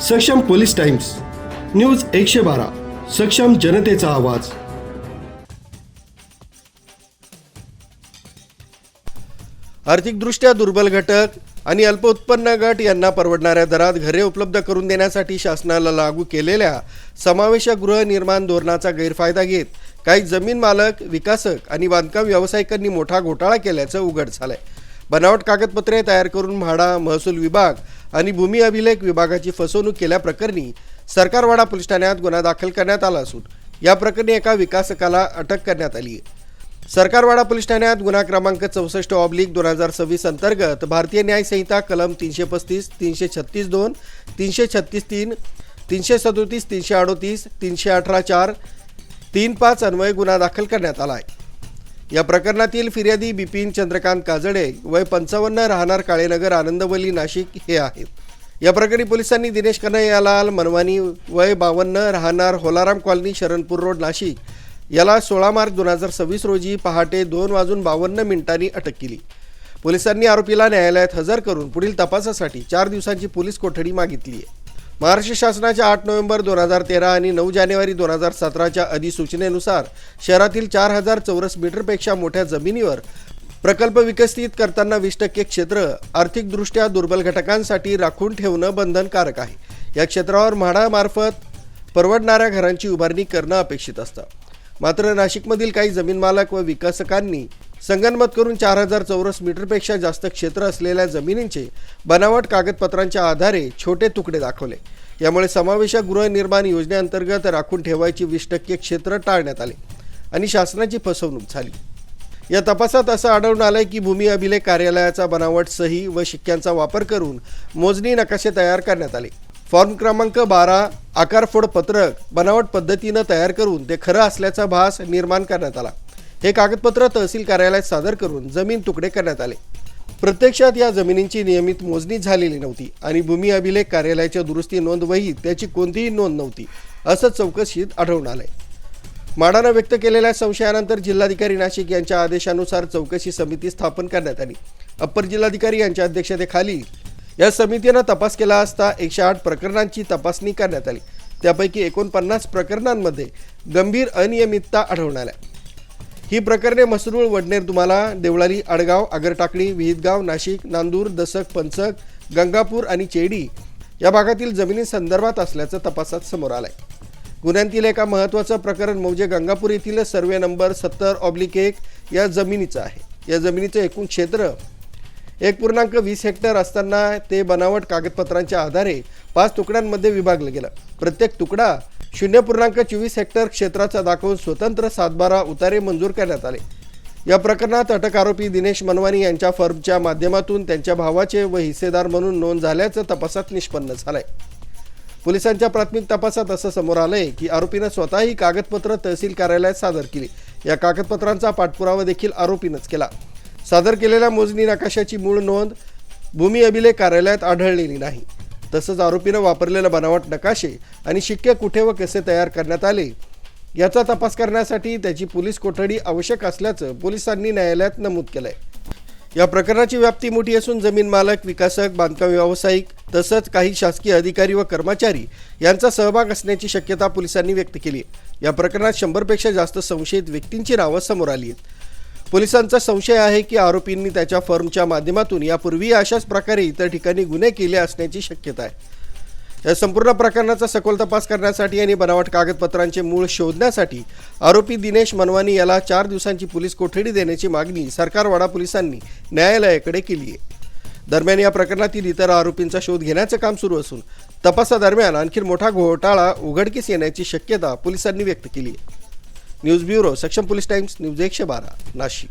सक्षम police times, news 112, सक्षम जनतेचा आवाज. आर्थिकदृष्ट्या दुर्बल घटक आणि अल्प उत्पन्न गट यांना परवडणाऱ्या दरात घरे उपलब्ध करून देण्यासाठी शासनाला लागू केलेल्या समावेशक गृहनिर्माण धोरणाचा गैरफायदा घेत काही जमीन मालक, विकासक आणि बांधकाम व्यावसायिकांनी मोठा घोटाळा केल्याचं उघड झालंय. बनावट कागदपत्रे तयार करून म्हाडा, महसूल विभाग आणि भूमी अभिलेख विभागाची फसवणूक केल्याप्रकरणी सरकारवाडा पोलीस ठाण्यात गुन्हा दाखल करण्यात आला असून या प्रकरणी एका विकासकाला अटक करण्यात आली आहे. सरकारवाडा पोलीस ठाण्यात गुन्हा क्रमांक 64/2026 अंतर्गत भारतीय न्याय संहिता कलम 335, 336(2), 336(3), 337, 338, 318(4), 35 अन्वये गुन्हा दाखल करण्यात आला आहे. या प्रकरणातील फिर्यादी बिपिन चंद्रकांत काजडे, वय 55, राहणार काळेनगर, आनंदवली, नाशिक हे आहेत. या प्रकरणी पोलिसांनी दिनेश कन्हैयालाल मनवानी, वय 52, राहणार होलाराम कॉलनी, शरणपूर रोड, नाशिक याला 16 मार्च 2026 रोजी पहाटे 2:52 अटक केली. पोलिसांनी आरोपीला न्यायालयात हजर करून पुढील तपासासाठी 4 दिवसांची पोलीस कोठडी मागितली आहे. महाराष्ट्र शासनाच्या 8 नोव्हेंबर 2013 आणि 9 जानेवारी 2017च्या अधिसूचनेनुसार शहरातील 4000 चौरस मीटरपेक्षा मोठ्या जमिनीवर प्रकल्प विकसित करताना 20% क्षेत्र आर्थिकदृष्ट्या दुर्बल घटकांसाठी राखून ठेवणं बंधनकारक आहे. या क्षेत्रावर म्हाडामार्फत परवडणाऱ्या घरांची उभारणी करणं अपेक्षित असतं. मात्र नाशिकमधील काही जमीन मालक व विकासकांनी संगनमत करून 4000 चौरस मीटरपेक्षा जास्त क्षेत्र असलेल्या जमिनींचे बनावट कागदपत्रांच्या आधारे छोटे तुकडे दाखवले. यामुळे समावेशक गृहनिर्माण योजनेअंतर्गत राखून ठेवायची 20% क्षेत्र टाळण्यात आले आणि शासनाची फसवणूक झाली. या तपासात असं आढळून आलंय की भूमी अभिलेख कार्यालयाचा बनावट सही व शिक्क्यांचा वापर करून मोजणी नकाशे तयार करण्यात आले. फॉर्म क्रमांक 12 आकारफोड पत्रक बनावट पद्धतीनं तयार करून ते खरं असल्याचा भास निर्माण करण्यात आला. हे कागदपत्र तहसील कार्यालयात सादर करून जमीन तुकडे करण्यात आले. प्रत्यक्षात या जमिनींची नियमित मोजणी झालेली नव्हती आणि भूमी अभिलेख कार्यालयाच्या दुरुस्ती नोंद वहीत त्याची कोणतीही नोंद नव्हती असं चौकशीत आढळून आलंय. म्हाडानं व्यक्त केलेल्या संशयानंतर जिल्हाधिकारी नाशिक यांच्या आदेशानुसार चौकशी समिती स्थापन करण्यात आली. अप्पर जिल्हाधिकारी यांच्या अध्यक्षतेखाली या समितीनं तपास केला असता 108 प्रकरणांची तपासणी करण्यात आली. त्यापैकी 49 प्रकरणांमध्ये गंभीर अनियमितता आढळून आल्या. ही प्रकरणे मसरूळ, वडनेर, दुमाला, देवळाली, आडगाव, आगरटाकळी, विहितगाव, नाशिक, नांदूर, दसक, पंचक, गंगापूर आणि चेडी या भागातील जमिनींसंदर्भात असल्याचं तपासात समोर आलंय. गुन्ह्यांतील एका महत्त्वाचं प्रकरण म्हणजे गंगापूर येथील सर्वे नंबर 70/1 या जमिनीचं आहे. या जमिनीचं एकूण क्षेत्र 1.20 हेक्टर असताना ते बनावट कागदपत्रांच्या आधारे 5 तुकड्यांमध्ये विभागलं गेलं. प्रत्येक तुकडा 0.24 हेक्टर क्षेत्राचा दाखवून स्वतंत्र 7/12 उतारे मंजूर करण्यात आले. या प्रकरणात अटक आरोपी दिनेश मनवानी यांच्या फर्मच्या माध्यमातून त्यांच्या भावाचे व हिस्सेदार म्हणून नोंद झाल्याचं तपासात निष्पन्न झालंय. पोलिसांच्या प्राथमिक तपासात असं समोर आलंय की आरोपीनं स्वतःही कागदपत्र तहसील कार्यालयात सादर केली. या कागदपत्रांचा पाठपुरावा देखील आरोपीनंच केला. सादर केलेल्या मोजणी नकाशाची मूळ नोंद भूमी अभिलेख कार्यालयात आढळलेली नाही. तसंच आरोपीनं वापरलेले बनावट नकाशे आणि शिक्के कुठे व कसे तयार करण्यात आले याचा तपास करण्यासाठी त्याची पोलीस कोठडी आवश्यक असल्याचं पोलिसांनी न्यायालयात नमूद केलंय. या प्रकरणाची व्याप्ती मोठी असून जमीन मालक, विकासक, बांधकाम व्यावसायिक तसंच काही शासकीय अधिकारी व कर्मचारी यांचा सहभाग असण्याची शक्यता पोलिसांनी व्यक्त केली आहे. या प्रकरणात 100पेक्षा जास्त संशयित व्यक्तींची नावं समोर आली आहेत. पोलिसांचा संशय आहे की आरोपींनी त्याच्या फर्मच्या माध्यमातून यापूर्वी अशाच प्रकारे इतर ठिकाणी गुन्हे केले असण्याची शक्यता आहे. या संपूर्ण प्रकरणाचा सखोल तपास करण्यासाठी आणि बनावट कागदपत्रांचे मूळ शोधण्यासाठी आरोपी दिनेश मनवानी याला 4 दिवसांची पोलीस कोठडी देण्याची मागणी सरकारवाडा पोलिसांनी न्यायालयाकडे केली आहे. दरम्यान या प्रकरणातील इतर आरोपींचा शोध घेण्याचं काम सुरू असून तपासादरम्यान आणखी मोठा घोटाळा उघडकीस येण्याची शक्यता पोलिसांनी व्यक्त केली आहे. न्यूज ब्युरो, सक्षम पोलीस टाइम्स, न्यूज 112, नाशिक.